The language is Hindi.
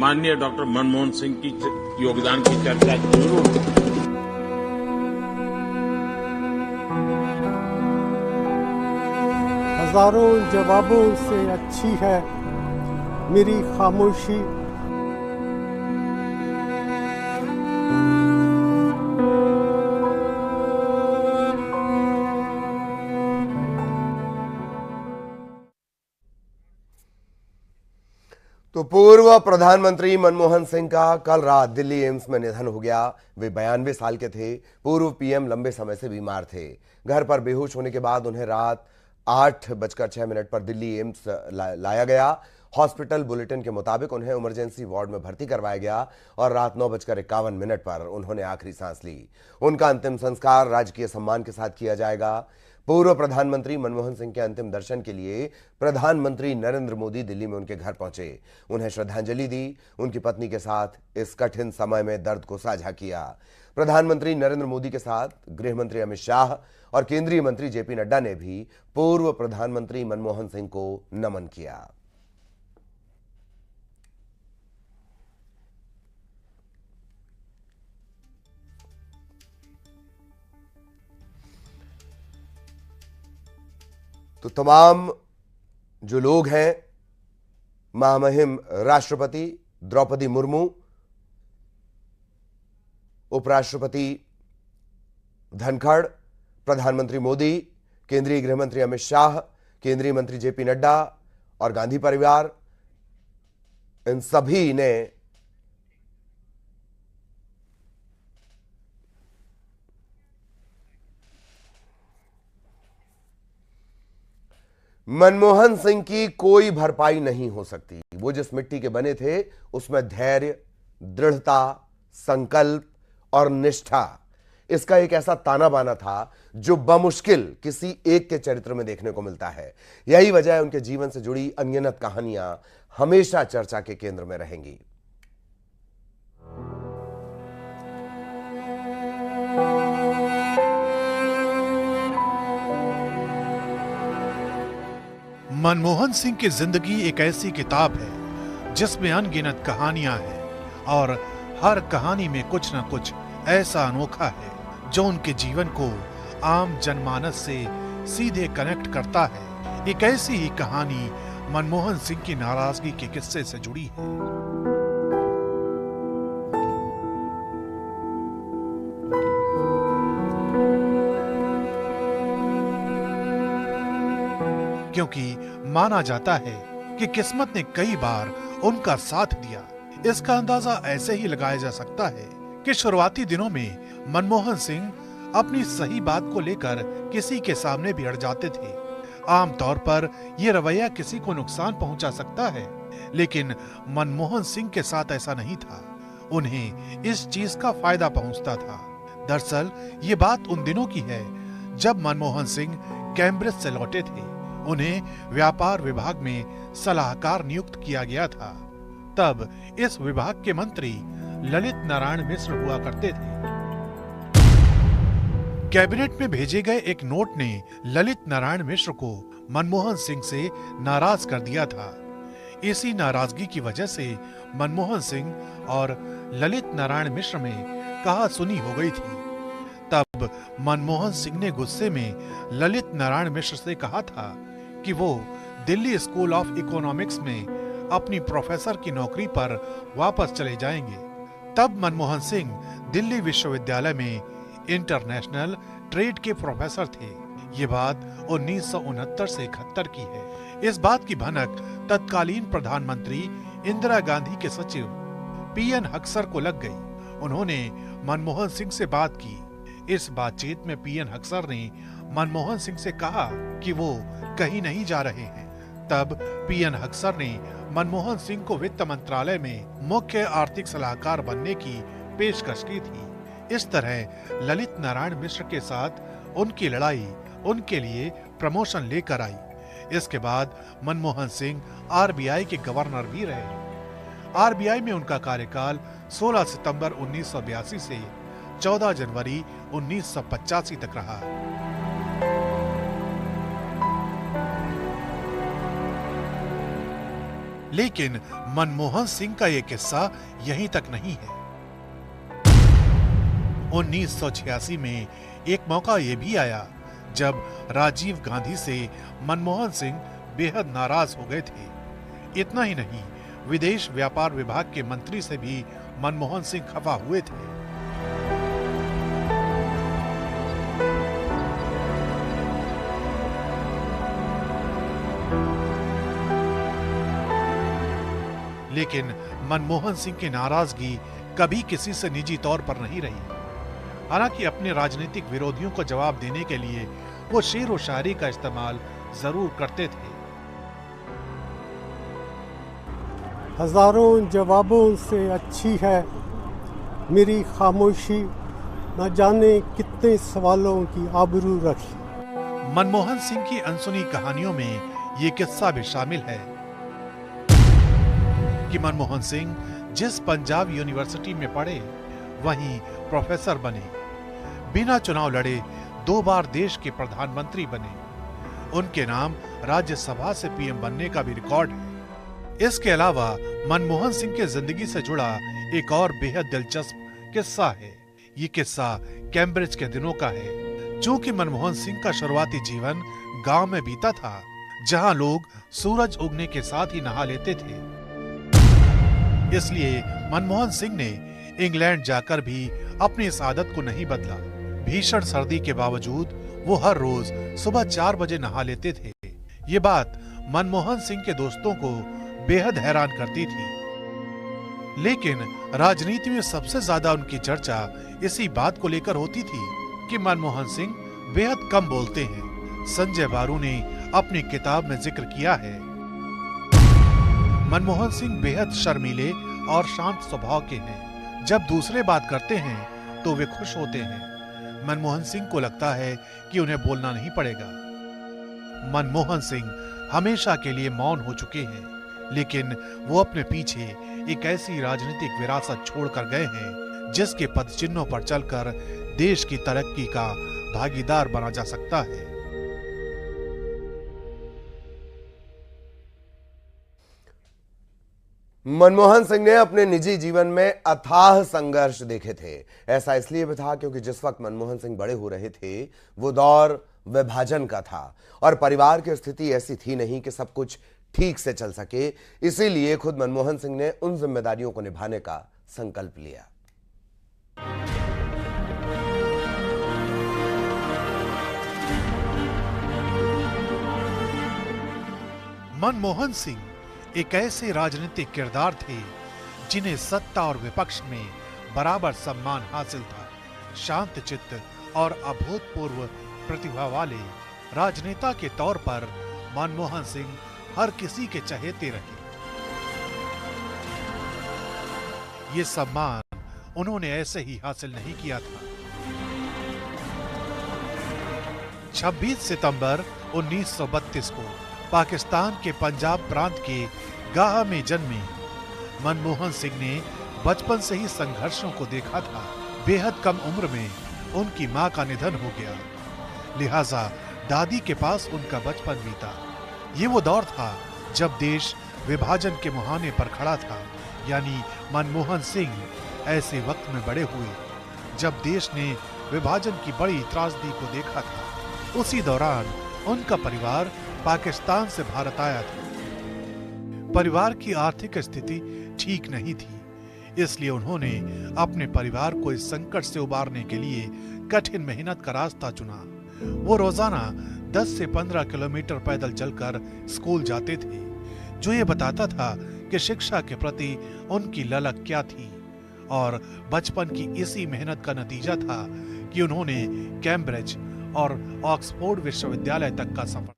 माननीय डॉक्टर मनमोहन सिंह की योगदान की चर्चा जरूर। हजारों जवाबों से अच्छी है मेरी खामोशी। तो पूर्व प्रधानमंत्री मनमोहन सिंह का कल रात दिल्ली एम्स में निधन हो गया। वे 92 साल के थे। पूर्व पीएम लंबे समय से बीमार थे। घर पर बेहोश होने के बाद उन्हें रात 8:06 पर दिल्ली एम्स लाया गया। हॉस्पिटल बुलेटिन के मुताबिक उन्हें इमरजेंसी वार्ड में भर्ती करवाया गया और रात 9:51 पर उन्होंने आखिरी सांस ली। उनका अंतिम संस्कार राजकीय सम्मान के साथ किया जाएगा। पूर्व प्रधानमंत्री मनमोहन सिंह के अंतिम दर्शन के लिए प्रधानमंत्री नरेंद्र मोदी दिल्ली में उनके घर पहुंचे, उन्हें श्रद्धांजलि दी, उनकी पत्नी के साथ इस कठिन समय में दर्द को साझा किया। प्रधानमंत्री नरेंद्र मोदी के साथ गृह मंत्री अमित शाह और केंद्रीय मंत्री जेपी नड्डा ने भी पूर्व प्रधानमंत्री मनमोहन सिंह को नमन किया। तो तमाम जो लोग हैं, महामहिम राष्ट्रपति द्रौपदी मुर्मू, उपराष्ट्रपति धनखड़, प्रधानमंत्री मोदी, केंद्रीय गृह मंत्री अमित शाह, केंद्रीय मंत्री जेपी नड्डा और गांधी परिवार, इन सभी ने मनमोहन सिंह की कोई भरपाई नहीं हो सकती। वो जिस मिट्टी के बने थे उसमें धैर्य, दृढ़ता, संकल्प और निष्ठा, इसका एक ऐसा ताना बाना था जो बमुश्किल किसी एक के चरित्र में देखने को मिलता है। यही वजह है उनके जीवन से जुड़ी अनगिनत कहानियां हमेशा चर्चा के केंद्र में रहेंगी। मनमोहन सिंह की जिंदगी एक ऐसी किताब है जिसमें अनगिनत कहानियां हैं और हर कहानी में कुछ न कुछ ऐसा अनोखा है जो उनके जीवन को आम जनमानस से सीधे कनेक्ट करता है। एक ऐसी ही कहानी मनमोहन सिंह की नाराजगी के किस्से से जुड़ी है। क्योंकि माना जाता है कि किस्मत ने कई बार उनका साथ दिया। इसका अंदाजा ऐसे ही लगाया जा सकता है कि शुरुआती दिनों में मनमोहन सिंह अपनी सही बात को लेकर किसी के सामने भी अड़ जाते थे। आमतौर पर यह रवैया किसी को नुकसान पहुंचा सकता है, लेकिन मनमोहन सिंह के साथ ऐसा नहीं था। उन्हें इस चीज का फायदा पहुंचता था। दरअसल ये बात उन दिनों की है जब मनमोहन सिंह कैम्ब्रिज से लौटे थे। उन्हें व्यापार विभाग में सलाहकार नियुक्त किया गया था। तब इस विभाग के मंत्री ललित नारायण मिश्र हुआ करते थे। कैबिनेट में भेजे गए एक नोट ने ललित नारायण मिश्र को मनमोहन सिंह से नाराज कर दिया था। इसी नाराजगी की वजह से मनमोहन सिंह और ललित नारायण मिश्र में कहासुनी हो गई थी। तब मनमोहन सिंह ने गुस्से में ललित नारायण मिश्र से कहा था कि वो दिल्ली स्कूल ऑफ इकोनॉमिक्स में अपनी प्रोफेसर की नौकरी पर वापस चले जाएंगे। तब मनमोहन सिंह दिल्ली विश्वविद्यालय में इंटरनेशनल ट्रेड के प्रोफेसर थे। ये बात 1969 से 71 की है। इस बात की भनक तत्कालीन प्रधानमंत्री इंदिरा गांधी के सचिव पीएन हक्सर को लग गई। उन्होंने मनमोहन सिंह से बात की। इस बातचीत में पीएन हक्सर ने मनमोहन सिंह से कहा कि वो कहीं नहीं जा रहे हैं। तब पीएन हक्सर ने मनमोहन सिंह को वित्त मंत्रालय में मुख्य आर्थिक सलाहकार बनने की पेशकश की थी। इस तरह ललित नारायण मिश्र के साथ उनकी लड़ाई उनके लिए प्रमोशन लेकर आई। इसके बाद मनमोहन सिंह आरबीआई के गवर्नर भी रहे। आरबीआई में उनका कार्यकाल 16 सितंबर 1982 से 14 जनवरी 1985 तक रहा। लेकिन मनमोहन सिंह का ये किस्सा यहीं तक नहीं है। 1986 में एक मौका ये भी आया जब राजीव गांधी से मनमोहन सिंह बेहद नाराज हो गए थे। इतना ही नहीं, विदेश व्यापार विभाग के मंत्री से भी मनमोहन सिंह खफा हुए थे। लेकिन मनमोहन सिंह की नाराजगी कभी किसी से निजी तौर पर नहीं रही। हालांकि अपने राजनीतिक विरोधियों को जवाब देने के लिए वो शेर व शायरी का इस्तेमाल जरूर करते थे। हजारों जवाबों से अच्छी है मेरी खामोशी, न जाने कितने सवालों की आबरू रखी। मनमोहन सिंह की अनसुनी कहानियों में ये किस्सा भी शामिल है कि मनमोहन सिंह जिस पंजाब यूनिवर्सिटी में पढ़े वहीं प्रोफेसर बने, बिना चुनाव लड़े 2 बार देश के प्रधानमंत्री बने। उनके नाम राज्यसभा से पीएम बनने का भी रिकॉर्ड है। इसके अलावा मनमोहन सिंह के जिंदगी से जुड़ा एक और बेहद दिलचस्प किस्सा है। ये किस्सा कैम्ब्रिज के दिनों का है। चूंकि मनमोहन सिंह का शुरुआती जीवन गांव में बीता था, जहां लोग सूरज उगने के साथ ही नहा लेते थे, इसलिए मनमोहन सिंह ने इंग्लैंड जाकर भी अपनी इस आदत को नहीं बदला। भीषण सर्दी के बावजूद वो हर रोज सुबह 4 बजे नहा लेते थे। ये बात मनमोहन सिंह के दोस्तों को बेहद हैरान करती थी। लेकिन राजनीति में सबसे ज्यादा उनकी चर्चा इसी बात को लेकर होती थी कि मनमोहन सिंह बेहद कम बोलते हैं। संजय बारू ने अपनी किताब में जिक्र किया है, मनमोहन सिंह बेहद शर्मीले और शांत स्वभाव के हैं। जब दूसरे बात करते हैं तो वे खुश होते हैं। मनमोहन सिंह को लगता है कि उन्हें बोलना नहीं पड़ेगा। मनमोहन सिंह हमेशा के लिए मौन हो चुके हैं, लेकिन वो अपने पीछे एक ऐसी राजनीतिक विरासत छोड़कर गए हैं जिसके पद चिन्हों पर चलकर देश की तरक्की का भागीदार बना जा सकता है। मनमोहन सिंह ने अपने निजी जीवन में अथाह संघर्ष देखे थे। ऐसा इसलिए भी था क्योंकि जिस वक्त मनमोहन सिंह बड़े हो रहे थे वो दौर विभाजन का था और परिवार की स्थिति ऐसी थी नहीं कि सब कुछ ठीक से चल सके। इसीलिए खुद मनमोहन सिंह ने उन जिम्मेदारियों को निभाने का संकल्प लिया। मनमोहन सिंह एक ऐसे राजनीतिक किरदार थे जिन्हें सत्ता और विपक्ष में बराबर सम्मान हासिल था। शांत चित्त और अभूतपूर्व प्रतिभा वाले राजनेता के तौर पर मनमोहन सिंह हर किसी के चहेते रहे। ये सम्मान उन्होंने ऐसे ही हासिल नहीं किया था। 26 सितंबर 1932 को पाकिस्तान के पंजाब प्रांत के गाह में जन्मे मनमोहन सिंह ने बचपन से ही संघर्षों को देखा था। बेहद कम उम्र में उनकी मां का निधन हो गया, लिहाजा दादी के पास उनका बचपन बीता। ये वो दौर था जब देश विभाजन के मुहाने पर खड़ा था, यानी मनमोहन सिंह ऐसे वक्त में बड़े हुए जब देश ने विभाजन की बड़ी त्रासदी को देखा था। उसी दौरान उनका परिवार पाकिस्तान से भारत आया था। परिवार की आर्थिक स्थिति ठीक नहीं थी, इसलिए उन्होंने अपने परिवार को इस संकट से उबारने के लिए कठिन मेहनत का रास्ता चुना। वो रोजाना 10 से 15 किलोमीटर पैदल चलकर स्कूल जाते थे, जो ये बताता था कि शिक्षा के प्रति उनकी ललक क्या थी। और बचपन की इसी मेहनत का नतीजा था कि उन्होंने कैम्ब्रिज और ऑक्सफोर्ड विश्वविद्यालय तक का सफर